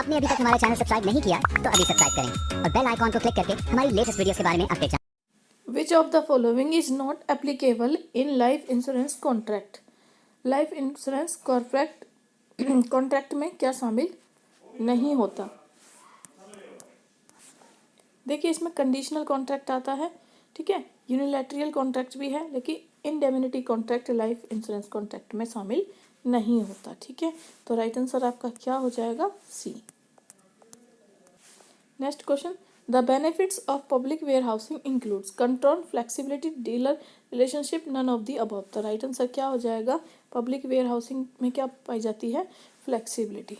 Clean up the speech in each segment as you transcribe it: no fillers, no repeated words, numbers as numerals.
आपने अभी तक हमारा चैनल सब्सक्राइब नहीं किया तो अभी सब्सक्राइब करें और बेल आइकॉन को क्लिक करके हमारी लेटेस्ट वीडियोस के बारे में अपडेट जानें। Which of the following is not applicable in life insurance contract? Life insurance contract में क्या शामिल नहीं होता? देखिए, इसमें कंडीशनल कॉन्ट्रैक्ट आता है, ठीक है, यूनिलैटरल कॉन्ट्रैक्ट भी है, लेकिन indemnity contract life insurance contract में शामिल नहीं होता। ठीक है, तो राइट आंसर आपका क्या हो जाएगा? C. Next question, the benefits of public warehousing includes control, flexibility, dealer relationship, none of the above. तो राइट आंसर क्या हो जाएगा? पब्लिक वेयर हाउसिंग में क्या पाई जाती है? Flexibility.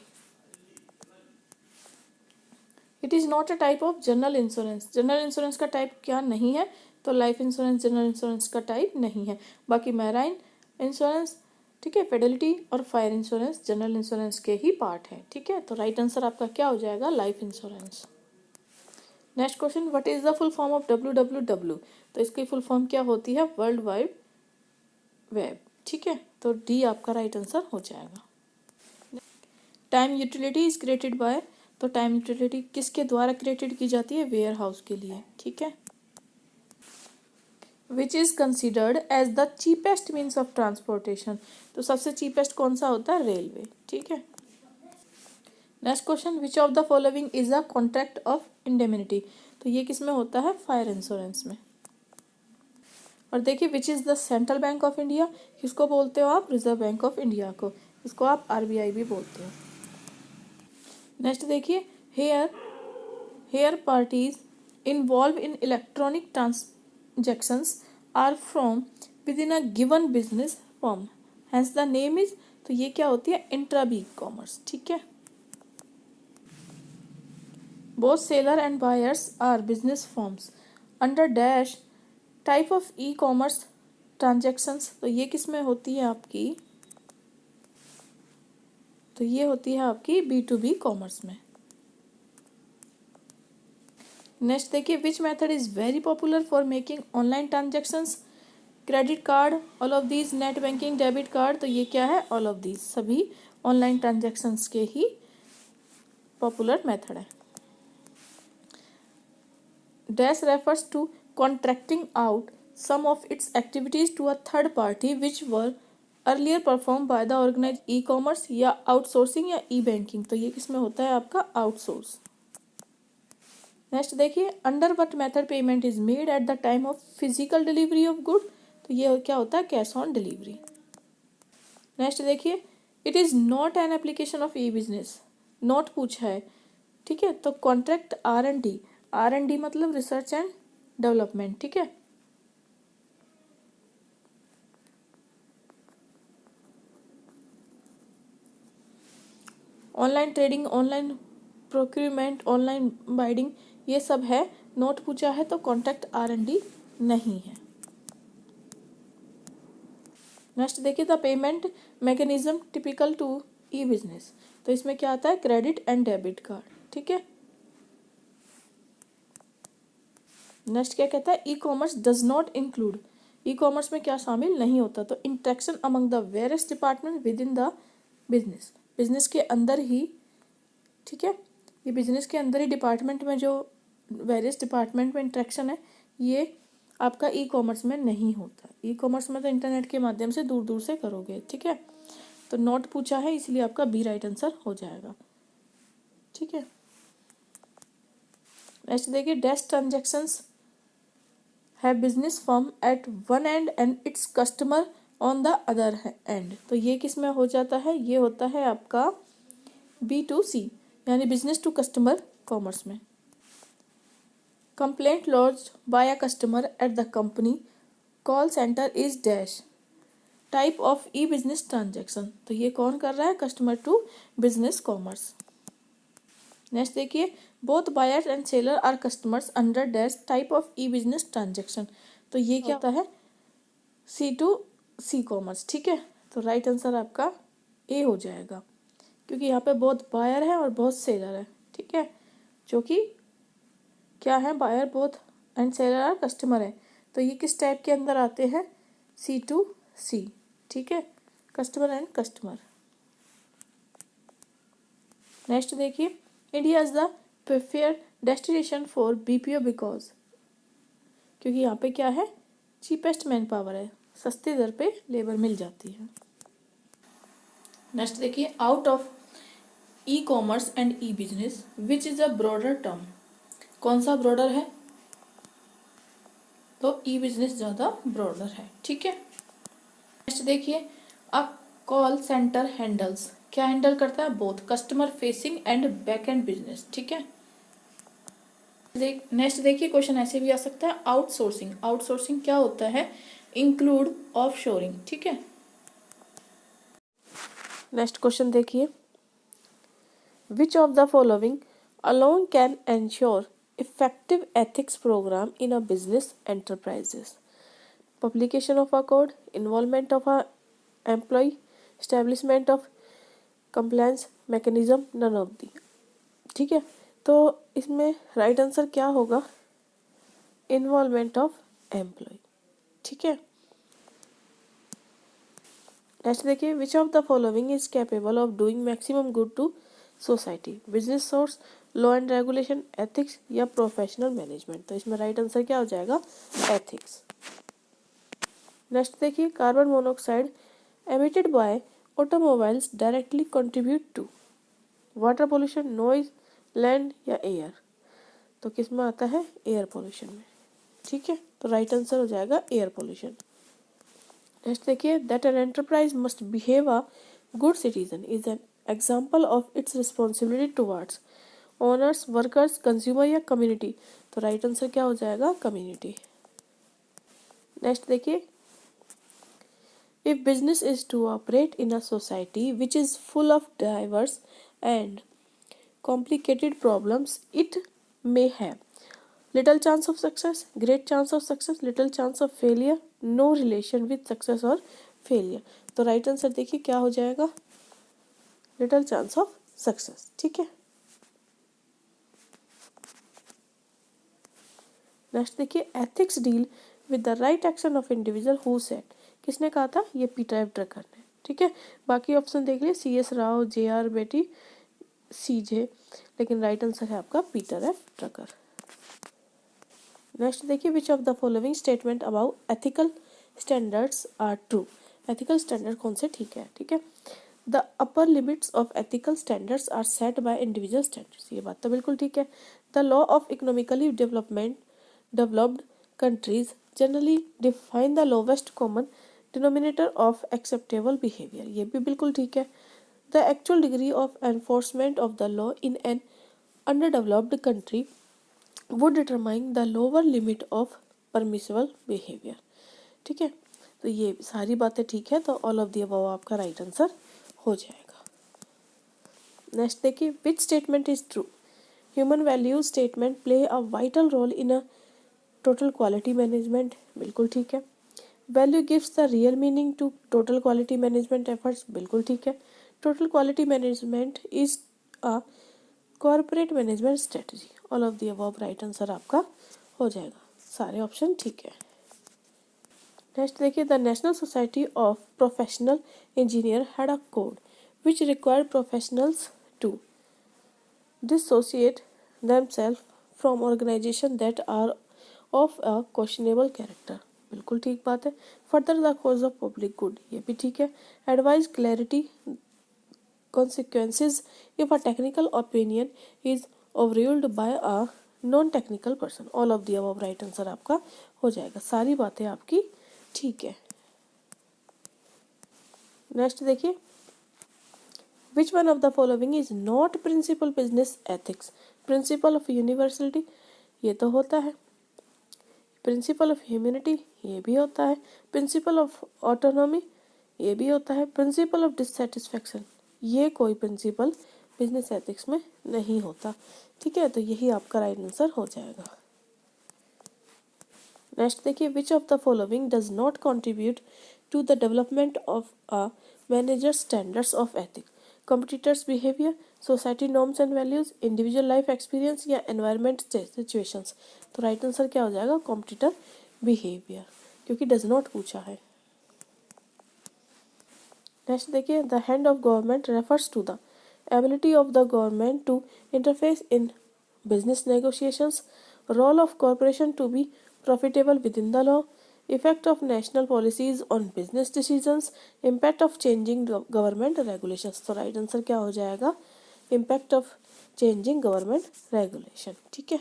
It is not a type of general insurance. General insurance का type क्या नहीं है? तो लाइफ इंश्योरेंस जनरल इंश्योरेंस का टाइप नहीं है। बाकी मैराइन इंश्योरेंस, ठीक है, फिडेलिटी और फायर इंश्योरेंस जनरल इंश्योरेंस के ही पार्ट है। ठीक है, तो राइट आंसर आपका क्या हो जाएगा? Life insurance. Next question, what is the full form of WWW? तो इसकी फुल फॉर्म क्या होती है? World wide web. ठीक है, तो डी आपका राइट आंसर हो जाएगा। Time utility is created by, तो टाइम यूटिलिटी किसके द्वारा क्रिएटेड की जाती है? वेयर हाउस के लिए। ठीक है, which is considered as the cheapest means of transportation. तो सबसे चीपेस्ट कौन सा होता है? रेलवे। ठीक है, next question, which of the following is a contract of indemnity? तो ये किस में होता है? फायर इंश्योरेंस में। और देखिए, which is the central bank of India? किसको बोलते हो आप? रिजर्व बैंक ऑफ इंडिया को। इसको आप RBI भी बोलते हो। नेक्स्ट देखिए, here parties involved in electronic transactions are from within a given business form, hence the name is. तो ये क्या होती है? Intra B commerce. ठीक है, both seller and buyers are business firms under dash type of e-commerce transactions। तो ये किस में होती है आपकी? तो ये होती है आपकी B2B कॉमर्स में। नेक्स्ट देखिए, which method is very popular for making online transactions? Credit card, all of these, net banking, debit card. तो ये क्या है? ऑल ऑफ दीज, सभी ऑनलाइन ट्रांजेक्शंस के ही पॉपुलर मेथड है। Dash refers to contracting out some of its activities to a third party which were earlier performed by the organized e-commerce या outsourcing या e-banking। तो ये किसमें होता है आपका? outsource। नेक्स्ट देखिए, under what method payment is made at the time of physical delivery of good? तो ये क्या होता है? Cash on delivery. नेक्स्ट देखिए, it is not an application of e business. Not पूछा है, ठीक है, तो कॉन्ट्रैक्ट R&D मतलब रिसर्च एंड डेवलपमेंट। ठीक है, online trading, online procurement, online biding, ये सब है। नोट पूछा है तो कॉन्ट्रैक्ट R&D नहीं है। नेक्स्ट देखिए, the payment mechanism typical to e business. तो इसमें क्या आता है? Credit and debit card. ठीक है, नेक्स्ट क्या कहता है? E commerce does not include, e commerce में क्या शामिल नहीं होता? तो interaction among the various department within the business, business के अंदर ही। ठीक है, ये बिजनेस के अंदर ही डिपार्टमेंट में जो वेरियस डिपार्टमेंट में इंटरेक्शन है, ये आपका ई कॉमर्स में नहीं होता। ई कॉमर्स में तो इंटरनेट के माध्यम से दूर दूर से करोगे। ठीक है, तो नॉट पूछा है, इसलिए आपका बी राइट आंसर हो जाएगा। ठीक है, नेक्स्ट देखिए, dash transactions have business firm at one and end its customer on the other end. तो ये किस में हो जाता है? ये होता है आपका B2C यानी बिजनेस टू कस्टमर कॉमर्स में। Complaint launched by a customer at the company call centre is dash type of e business transaction. तो ये कौन कर रहा है? Customer to business commerce. Next देखिए, both buyers and seller are customers under dash type of e business transaction. तो ये क्या होता है? C2C commerce. ठीक है, तो राइट आंसर आपका ए हो जाएगा, क्योंकि यहाँ पे बहुत बायर है और बहुत सेलर है। ठीक है, जो कि क्या है? Buyer both and seller are customer है। तो ये किस टाइप के अंदर आते हैं? C2C। ठीक है, कस्टमर एंड कस्टमर। नेक्स्ट देखिए, India is the preferred destination for BPO because, क्योंकि यहाँ पे क्या है, चीपेस्ट मैन पावर है, सस्ती दर पे लेबर मिल जाती है। नेक्स्ट देखिए, out of e commerce and E business which is a broader term, कौन सा ब्रॉडर है, तो ई बिजनेस ज़्यादा ब्रॉडर है, ठीक है। नेक्स्ट देखिए, अ कॉल सेंटर हैंडल्स, क्या हैंडल करता है, both customer facing and back and business, ठीक है। नेक्स्ट देखिए, क्वेश्चन ऐसे भी आ सकता है, आउटसोर्सिंग, आउटसोर्सिंग क्या होता है, इंक्लूड ऑफ शोरिंग, ठीक है। नेक्स्ट क्वेश्चन देखिए, which of the following alone can ensure effective ethics program in a business enterprises, publication of a code, involvement of a employee, establishment of compliance mechanism, none of the, ठीक है। तो इसमें right answer क्या होगा, involvement of employ, ठीक है। Next देखिए, which of the following is capable of doing maximum good to society, business source, law and regulation, ethics या प्रोफेशनल मैनेजमेंट, तो इसमें राइट आंसर क्या हो जाएगा, एथिक्स। नेक्स्ट देखिए, carbon monoxide emitted by automobiles directly contribute to water pollution, noise, land या air, तो किस में आता है, एयर पोल्यूशन में, ठीक है। तो राइट आंसर हो जाएगा एयर पोल्यूशन। नेक्स्ट देखिए, that an enterprise must behave a good citizen is an example of its responsibility towards owners, workers, consumer या कम्युनिटी, तो राइट आंसर क्या हो जाएगा, कम्युनिटी। नेक्स्ट देखिए, if business is to operate in a society which is full of diverse and complicated problems, it may have little chance of success, great chance of success, little chance of failure, no relation with success or failure, तो right answer देखिए क्या हो जाएगा, little chance of success, ठीक है। Next देखिए, ethics deal with the right action of individual who said, किसने कहा था, ये पीटर एफ ड्रकर ने, ठीक है। बाकी ऑप्शन देख लिए, CS Rao, JR Batty, CJ, लेकिन राइट आंसर है आपका पीटर एफ ड्रकर। नेक्स्ट देखिए, which of the following statement about ethical standards are true, ethical standard कौन से ठीक है, ठीक है। The upper limits of ethical standards are set by individual standards, ये बात तो बिल्कुल ठीक है। The law of economically developed countries generally define the lowest common denominator of acceptable behaviour, ये भी बिल्कुल ठीक है। The actual degree of enforcement of the law in an अंडरडेवलप्ड country would determine the lower limit of permissible behavior, ठीक है। तो ये सारी बातें ठीक है, तो ऑल ऑफ द अबव आपका राइट आंसर हो जाएगा। नेक्स्ट देखिए, which statement is true, human value statement play a vital role in a total quality management, बिल्कुल ठीक है। Value gives the real meaning to total quality management efforts, बिल्कुल ठीक है। Total quality management is a corporate management strategy, all of the above right answer आपका हो जाएगा, सारे ऑप्शन ठीक है। नेक्स्ट देखिए, the national society of professional engineer had a code which required professionals to dissociate themselves from organisation that are of a questionable character, बिल्कुल ठीक बात है। Further the cause of public good, ये भी ठीक है। Advise clarity consequences if a technical opinion is overruled by a non-technical person, all of the above right answer आपका हो जाएगा, सारी बातें आपकी ठीक है। नेक्स्ट देखिए, which one of the following is not principal business ethics, principle of universality, ये तो होता है। प्रिंसिपल ऑफ ह्यूमैनिटी, ये भी होता है। प्रिंसिपल ऑफ ऑटोनॉमी, ये भी होता है। प्रिंसिपल ऑफ डिससेटिस्फैक्शन, ये कोई प्रिंसिपल बिजनेस एथिक्स में नहीं होता, ठीक है। तो यही आपका राइट आंसर हो जाएगा। नेक्स्ट देखिए, which of the following does not contribute to the development of a manager standards of ethics, competitors behaviour, society norms and values, individual life experience या एनवायरमेंट सिचुएशंस, तो राइट आंसर क्या हो जाएगा, competitor behaviour, क्योंकि does not पूछा है। Next देखिए, the hand of government refers to the ability of the government to interface in business negotiations, role of corporation to be profitable within the law, effect of national policies on business decisions, impact of changing government regulations. तो right answer क्या हो जाएगा? Impact of changing government regulation. ठीक है.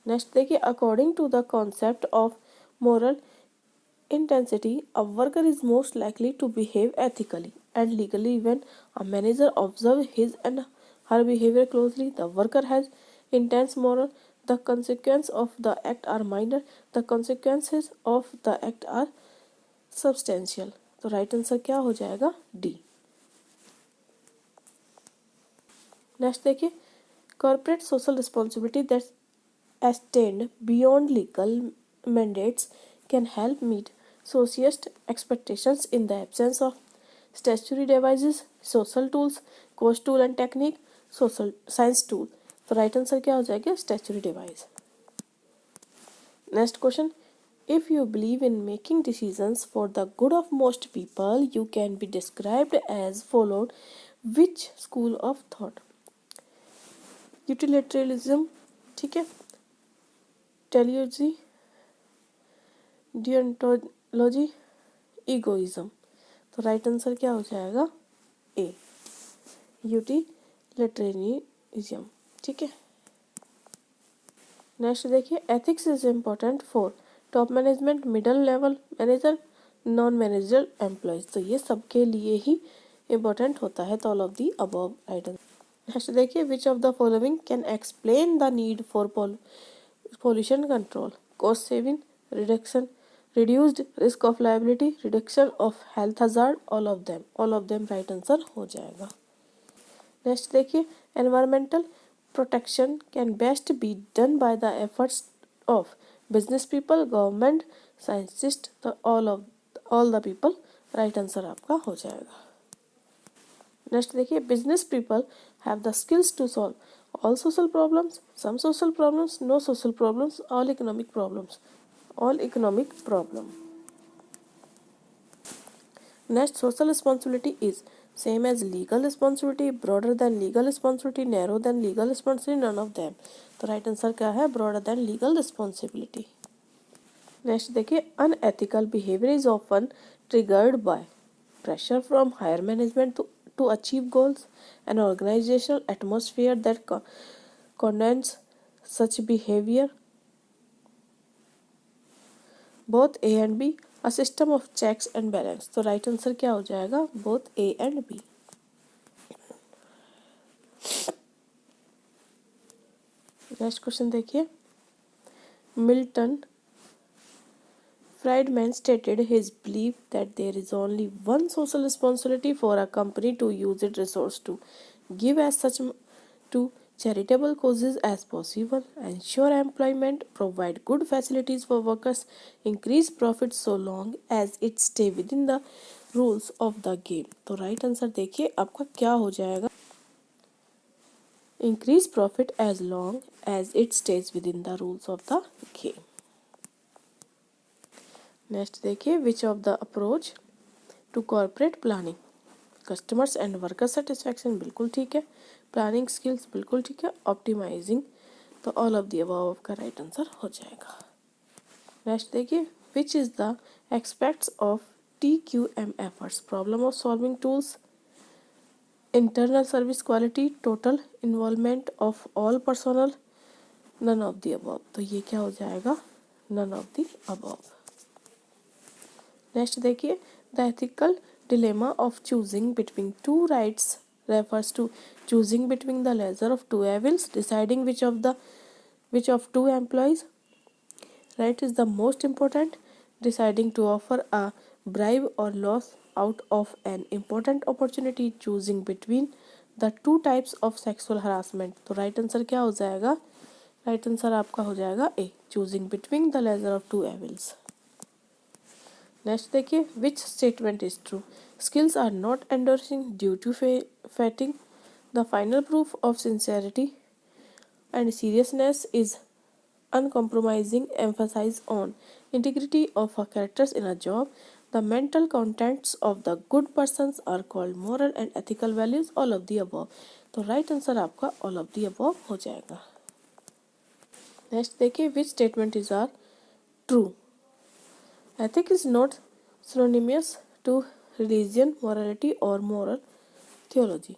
Next देखिए, according to the concept of moral intensity, a worker is most likely to behave ethically and legally when a manager observes his and her behavior closely. The worker has intense moral. The consequences of the act are minor. The consequences of the act are substantial. तो right answer क्या हो जाएगा? D. Next देखिए, corporate social responsibility that extend beyond legal mandates can help meet sociest expectations in the absence of statutory devices, social tools, cost tool and technique, social science tool. तो right answer क्या हो जाएगा? Statutory device. Next question, if you believe in making decisions for the good of most people, you can be described as followed. Which school of thought? Utilitarianism, ठीक है, teleology, deontology, egoism. तो right answer क्या हो जाएगा? A, utilitarianism. ठीक है. Next देखिए, ethics is important for top management, middle level manager, non managerial employees. तो ये सबके लिए ही इम्पोर्टेंट होता है. तो all of the above right answer. Next देखिए, which of the following can explain the need for pollution control? Cost saving, reduction, reduced risk of liability, reduction of health hazard, all of them right answer हो जाएगा. Next देखिए, environmental protection can best be done by the efforts of business people, government, scientists. तो all the people right answer आपका हो जाएगा. Next देखिए, business people have the skills to solve all social problems, some social problems, no social problems, all economic problems. All economic problem. Next, social responsibility is same as legal responsibility, broader than legal responsibility, narrower than legal responsibility, none of them. तो right answer क्या है? Broader than legal responsibility. Next देखिए, unethical behaviour is often triggered by pressure from higher management to achieve goals. An organizational atmosphere that condemns such behavior. Both A and B. A system of checks and balance. तो right answer क्या हो जाएगा? Both A and B. Next question देखिए, Milton Friedman stated his belief that there is only one social responsibility for a company to use its resources to give as such to charitable causes as possible, ensure employment, provide good facilities for workers, increase profits so long as it stay within the rules of the game. तो right answer देखिए आपका क्या हो जाएगा? Increase profit as long as it stays within the rules of the game. Next देखिए, which of the approach to corporate planning? Customers and worker satisfaction बिल्कुल ठीक है, प्लानिंग स्किल्स बिल्कुल ठीक है, ऑप्टिमाइजिंग. तो ऑल ऑफ द अबव का right answer हो जाएगा. नेक्स्ट देखिए, which is the aspects of TQM efforts? Problem of solving tools, internal service quality, total involvement of all personal, none of the above. तो ये क्या हो जाएगा? None of the above. Next देखिए, the ethical dilemma of choosing between two rights refers to choosing between the lesser of two evils, deciding which of two employees right is the most important, deciding to offer a bribe or loss out of an important opportunity, choosing between the two types of sexual harassment. तो right answer क्या हो जाएगा? Right answer आपका हो जाएगा A, choosing between the lesser of two evils. Next देखिए, which statement is true? Skills are not endorsing due to fading. The final proof of sincerity and seriousness is uncompromising emphasis on integrity of our characters in a job. The mental contents of the good persons are called moral and ethical values. All of the above. तो right answer आपका all of the above हो जाएगा. Next देखिए, which statement is are true. Ethic is not synonymous to religion, morality or moral theology.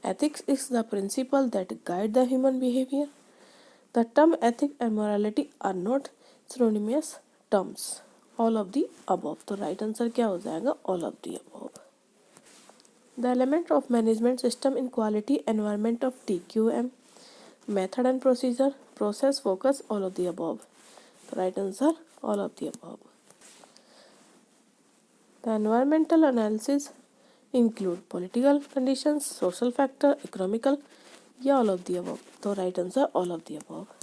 Ethics is the principle that guide the human behavior. The term ethic and morality are not synonymous terms. All of the above. तो right answer क्या हो जाएगा? All of the above. The element of management system in quality environment of TQM. Method and procedure, process, focus, all of the above. The right answer, all of the above. The environmental analysis include political conditions, social factor, economical, या all of the above. तो right answer, all of the above.